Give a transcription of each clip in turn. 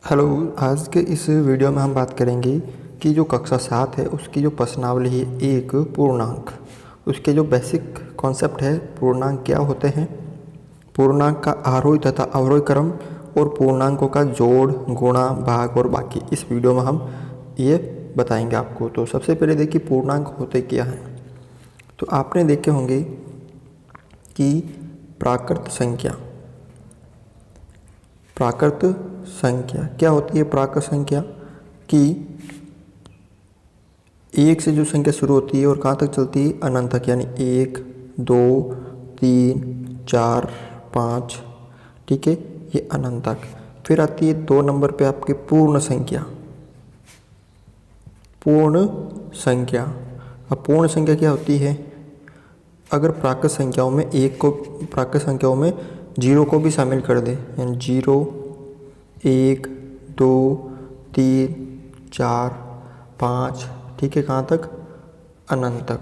Hello. आज के इस वीडियो में हम बात करेंगे कि जो कक्षा 7 है उसकी जो प्रश्नावली है एक पूर्णांक, उसके जो बेसिक कॉन्सेप्ट है पूर्णांक क्या होते हैं, पूर्णांक का आरोही तथा अवरोही क्रम और पूर्णांकों का जोड़, गुणा, भाग और बाकी इस वीडियो में हम ये बताएंगे आपको। तो सबसे पहले देखिए पूर्णांक होते क्या हैं। तो आपने देखे होंगे कि प्राकृत संख्या क्या होती है। प्राकृत संख्या कि एक से जो संख्या शुरू होती है और कहाँ तक चलती है, अनंत तक, यानी 1 2 3 4 5, ठीक है, ये अनंत तक। फिर आती है 2 नंबर पे आपके पूर्ण संख्या। अब पूर्ण संख्या क्या होती है, अगर प्राकृत संख्याओं में जीरो को भी शामिल कर दे, यानी 0 1 2 3 4 5, ठीक है, कहाँ तक, अनंत तक।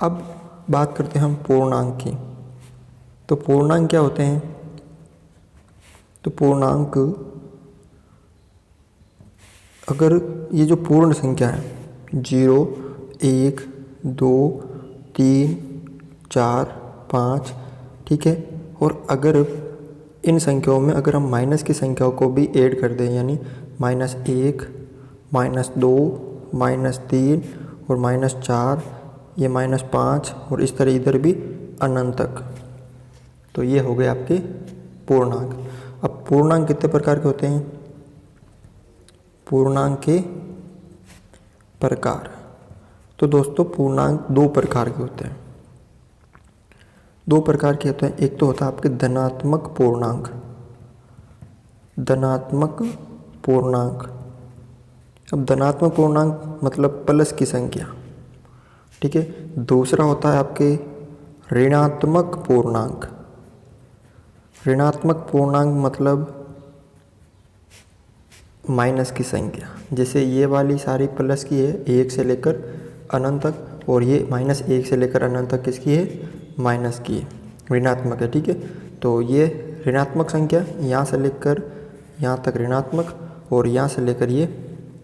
अब बात करते हैं हम पूर्णांक की। तो पूर्णांक क्या होते हैं, तो पूर्णांक अगर ये जो पूर्ण संख्या है 0 1 2 3 4 5, ठीक है, और अगर इन संख्याओं में अगर हम माइनस की संख्याओं को भी ऐड कर दें, यानी -1 -2 -3 और -4, ये -5 और इस तरह इधर भी अनंत तक, तो ये हो गए आपके पूर्णांक। अब पूर्णांक कितने प्रकार के होते हैं, पूर्णांक के प्रकार। तो दोस्तों पूर्णांक 2 प्रकार के होते हैं, 2 प्रकार के होते हैं। एक तो होता है आपके धनात्मक पूर्णांक। अब धनात्मक पूर्णांक मतलब प्लस की संख्या, ठीक है। दूसरा होता है आपके ऋणात्मक पूर्णांक मतलब माइनस की संख्या। जैसे ये वाली सारी प्लस की है 1 से लेकर अनंत तक, और ये -1 से लेकर अनंत तक किसकी है, माइनस की है, ऋणात्मक है, ठीक है। तो ये ऋणात्मक संख्या यहाँ से लेकर यहाँ तक ऋणात्मक, और यहाँ से लेकर ये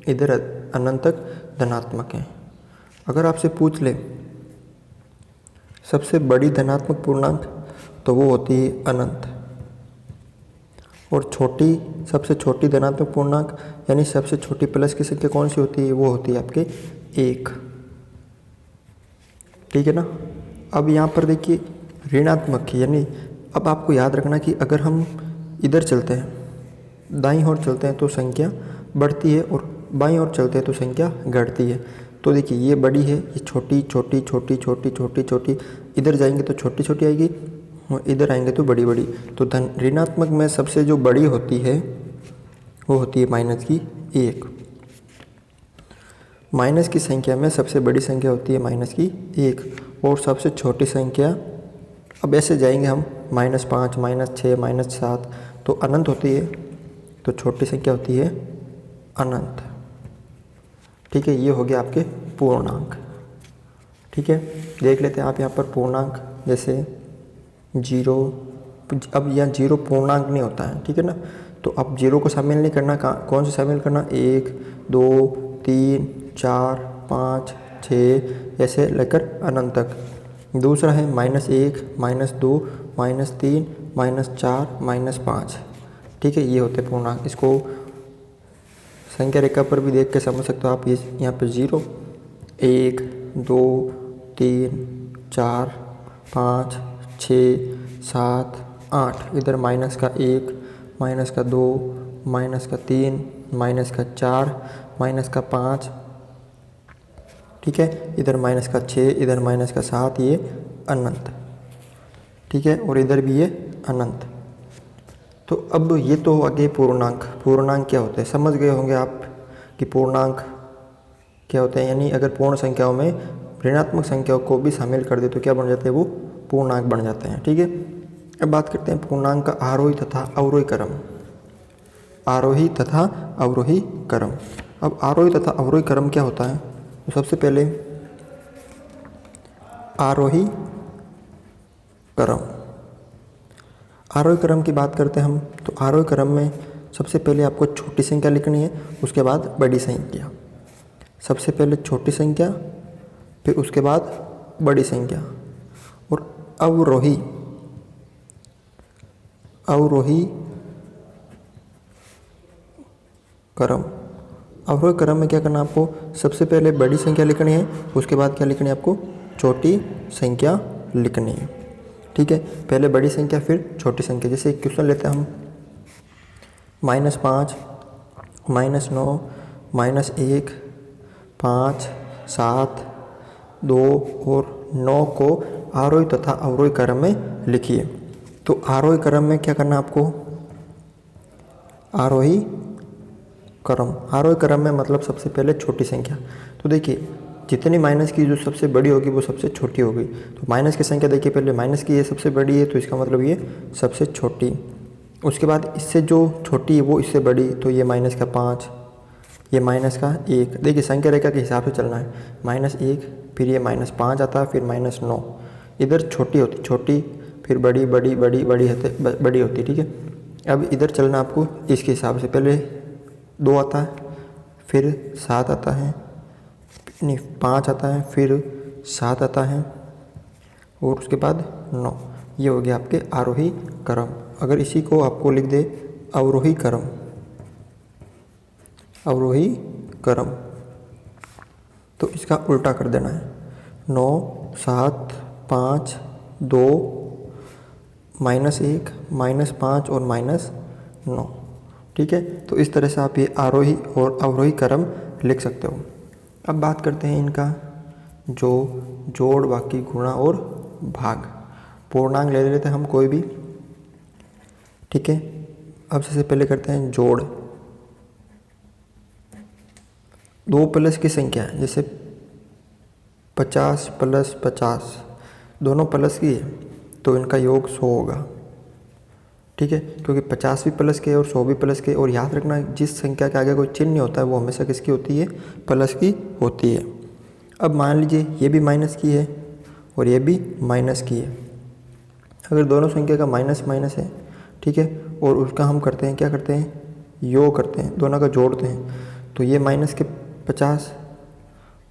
इधर अनंत तक धनात्मक है। अगर आपसे पूछ ले सबसे बड़ी धनात्मक पूर्णांक, तो वो होती है अनंत। और सबसे छोटी धनात्मक पूर्णांक यानी सबसे छोटी प्लस की संख्या कौन सी होती है, वो होती है आपके 1, ठीक है ना। अब यहाँ पर देखिए ऋणात्मक की, यानी अब आपको याद रखना कि अगर हम इधर चलते हैं, दाईं ओर चलते हैं तो संख्या बढ़ती है, और बाईं ओर चलते हैं तो संख्या घटती है। तो देखिए ये बड़ी है, ये छोटी छोटी छोटी छोटी छोटी छोटी, इधर जाएंगे तो छोटी छोटी आएगी और इधर आएंगे तो बड़ी बड़ी। तो ऋणात्मक में सबसे जो बड़ी होती है वो होती है -1। माइनस की संख्या में सबसे बड़ी संख्या होती है -1, और सबसे छोटी संख्या, अब ऐसे जाएंगे हम -5 -6 -7, तो अनंत होती है, तो छोटी संख्या होती है अनंत, ठीक है। ये हो गया आपके पूर्णांक, ठीक है। देख लेते हैं आप यहाँ पर पूर्णांक, जैसे 0, अब यहाँ 0 पूर्णांक नहीं होता है, ठीक है ना। तो अब 0 को शामिल नहीं करना, कौन से शामिल करना, 1 2 3 4 5 6 ऐसे लेकर अनंत तक। दूसरा है -1 -2 -3 -4 -5, ठीक है, ये होते पूर्णांक। इसको संख्या रेखा पर भी देख के समझ सकते हो आप। ये यहाँ पर 0 1 2 3 4 5 6 7 8, इधर -1 -2 -3 -4 -5, ठीक है, इधर -6 इधर -7, ये अनंत, ठीक है, और इधर भी ये अनंत। तो अब ये तो आगे पूर्णांक क्या होते हैं, समझ गए होंगे आप कि पूर्णांक क्या होते हैं। यानी अगर पूर्ण संख्याओं में ऋणात्मक संख्याओं को भी शामिल कर दे तो क्या बन जाते हैं, वो पूर्णांक बन जाते हैं, ठीक है। अब बात करते हैं पूर्णांक का आरोही तथा अवरोही क्रम। अब आरोही तथा अवरोही क्रम क्या होता है, तो सबसे पहले आरोही क्रम की बात करते हैं हम। तो आरोही क्रम में सबसे पहले आपको छोटी संख्या लिखनी है, उसके बाद बड़ी संख्या। सबसे पहले छोटी संख्या, फिर उसके बाद बड़ी संख्या। और अवरोही क्रम। अवरोही क्रम में क्या करना आपको, सबसे पहले बड़ी संख्या लिखनी है, उसके बाद क्या लिखनी है आपको, छोटी संख्या लिखनी है। ठीक है, पहले बड़ी संख्या फिर छोटी संख्या। जैसे एक क्वेश्चन लेते हैं हम, -5, -9, -1, 5, 7, 2 और 9 को आरोही तथा अवरोही क्रम में लिखिए। तो आरोही क्रम में क्या करना आपको, आरोही क्रम में मतलब सबसे पहले छोटी संख्या। तो देखिए जितनी माइनस की जो सबसे बड़ी होगी वो सबसे छोटी होगी। तो माइनस की संख्या देखिए, पहले माइनस की ये सबसे बड़ी है, तो इसका मतलब ये सबसे छोटी। उसके बाद इससे जो छोटी है वो इससे बड़ी, तो ये -5, ये -1। देखिए संख्या रेखा के हिसाब से चलना है, -1, फिर ये -5 आता है, फिर -9। इधर छोटी होती छोटी, फिर बड़ी बड़ी बड़ी बड़ी बड़ी होती। ठीक है, अब इधर चलना आपको इसके हिसाब से, पहले 2 आता है, फिर 7 आता है, नहीं 5 आता है, फिर 7 आता है, और उसके बाद 9। ये हो गया आपके आरोही क्रम। अगर इसी को आपको लिख दे अवरोही क्रम, तो इसका उल्टा कर देना है, 9, 7, 5, 2, -1, -5 और -9। ठीक है, तो इस तरह से आप ये आरोही और अवरोही क्रम लिख सकते हो। अब बात करते हैं इनका जो जोड़, बाकी, गुणा और भाग। पूर्णांक ले लेते हैं हम कोई भी। ठीक है, अब सबसे पहले करते हैं जोड़। 2 प्लस की संख्या है, जैसे 50 + 50, दोनों प्लस की है, तो इनका योग 100 होगा। ठीक है, क्योंकि 50 भी प्लस के और 100 भी प्लस के। और याद रखना जिस संख्या के आगे कोई चिन्ह नहीं होता है वो हमेशा किसकी होती है, प्लस की होती है। अब मान लीजिए ये भी माइनस की है और ये भी माइनस की है। अगर दोनों संख्या का माइनस माइनस है, ठीक है, और उसका हम करते हैं, क्या करते हैं, योग करते हैं, दोनों का जोड़ते हैं, तो ये माइनस के 50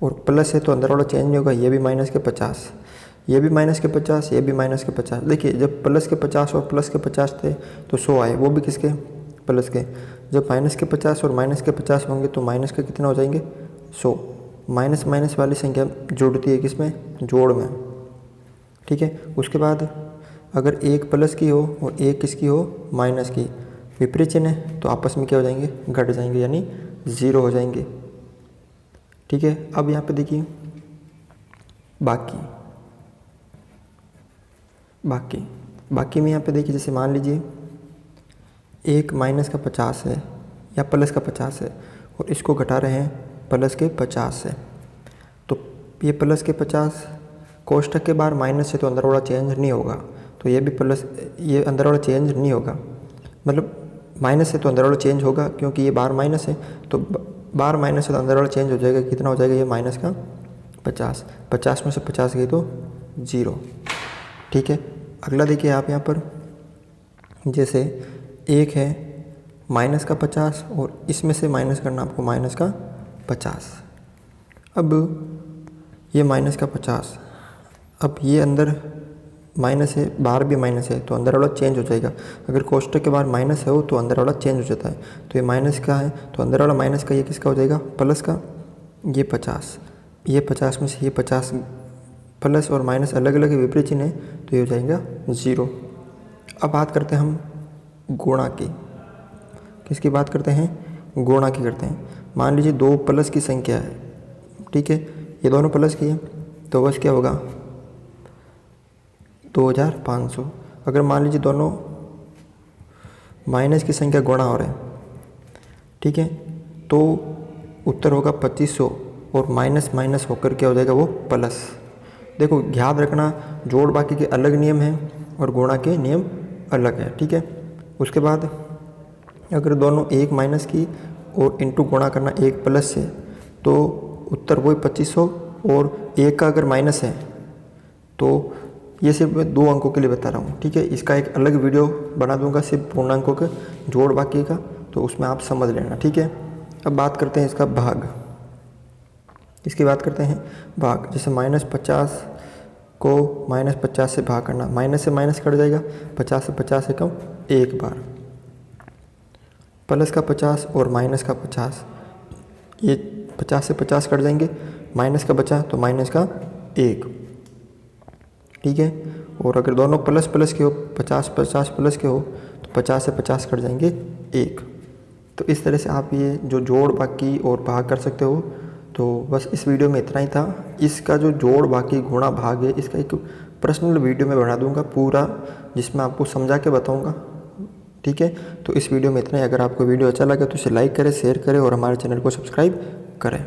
और प्लस है तो अंदर वाला चेंज नहीं होगा, ये भी माइनस के 50, ये भी माइनस के 50, ये भी माइनस के 50। देखिए जब प्लस के 50 और प्लस के 50 थे तो 100 आए, वो भी किसके, प्लस के। जब माइनस के 50 और माइनस के 50 होंगे तो माइनस के कितना हो जाएंगे, 100। माइनस माइनस वाली संख्या जुड़ती है किसमें, जोड़ में। ठीक है, उसके बाद अगर एक प्लस की हो और एक किसकी हो, माइनस की, विपरीत चिन्ह है तो आपस में क्या हो जाएंगे, घट जाएंगे, यानी 0 हो जाएंगे। ठीक है, अब यहाँ पे देखिए बाकी में यहाँ पे देखिए, जैसे मान लीजिए एक माइनस का 50 है या प्लस का 50 है और इसको घटा रहे हैं प्लस के 50 से, तो ये प्लस के 50 कोष्ठक के बाहर माइनस है तो अंदर वाला चेंज नहीं होगा, तो ये भी प्लस, ये अंदर वाला चेंज नहीं होगा, मतलब माइनस है तो अंदर वाला चेंज होगा, क्योंकि ये बाहर माइनस है तो बाहर माइनस है तो अंदर वाला चेंज हो जाएगा। कितना हो जाएगा, ये माइनस का 50, 50 में से 50 गई तो 0। ठीक है, अगला देखिए आप यहाँ पर, जैसे एक है माइनस का 50 और इसमें से माइनस करना आपको माइनस का 50। अब ये माइनस का 50, अब ये अंदर माइनस है, बाहर भी माइनस है तो अंदर वाला चेंज हो जाएगा। अगर कोष्ठक के बाहर माइनस है हो तो अंदर वाला चेंज हो जाता है, तो ये माइनस का है तो अंदर वाला माइनस का, ये किसका हो जाएगा, प्लस का। ये 50, ये 50 में से ये 50, प्लस और माइनस अलग अलग विपरीत चिन्ह है तो ये हो जाएगा 0। अब बात करते हैं हम गुणा की। किसकी बात करते हैं, गुणा की करते हैं। मान लीजिए 2 प्लस की संख्या है, ठीक है, ये दोनों प्लस की है तो बस क्या होगा, 2500। अगर मान लीजिए दोनों माइनस की संख्या गुणा हो रहे हैं, ठीक है, तो उत्तर होगा 2500 और माइनस माइनस होकर क्या हो जाएगा, वो प्लस। देखो याद रखना, जोड़ बाकी के अलग नियम हैं और गुणा के नियम अलग है। ठीक है, उसके बाद अगर दोनों एक माइनस की और इंटू गुणा करना एक प्लस से, तो उत्तर वही 2500, और एक का अगर माइनस है तो ये सिर्फ मैं 2 अंकों के लिए बता रहा हूँ। ठीक है, इसका एक अलग वीडियो बना दूंगा सिर्फ पूर्णांकों के जोड़ बाकी का, तो उसमें आप समझ लेना, ठीक है। अब बात करते हैं इसका भाग, इसकी बात करते हैं भाग। जैसे -50 को -50 से भाग करना, माइनस से माइनस कट जाएगा, 50 से 50 से कम एक बार, प्लस का 50 और माइनस का 50, ये 50 से 50 कट जाएंगे, माइनस का बचा तो माइनस का 1, ठीक है। और अगर दोनों प्लस प्लस के हो, 50 प्लस के हो, तो 50 से 50 कट जाएंगे 1। तो इस तरह से आप ये जो जोड़ बाकी और भाग कर सकते हो। तो बस इस वीडियो में इतना ही था। इसका जो जोड़ बाकी गुणा भाग है, इसका एक पर्सनल वीडियो में बना दूंगा पूरा, जिसमें आपको समझा के बताऊंगा, ठीक है। तो इस वीडियो में इतना ही। अगर आपको वीडियो अच्छा लगे तो इसे लाइक करें, शेयर करें और हमारे चैनल को सब्सक्राइब करें।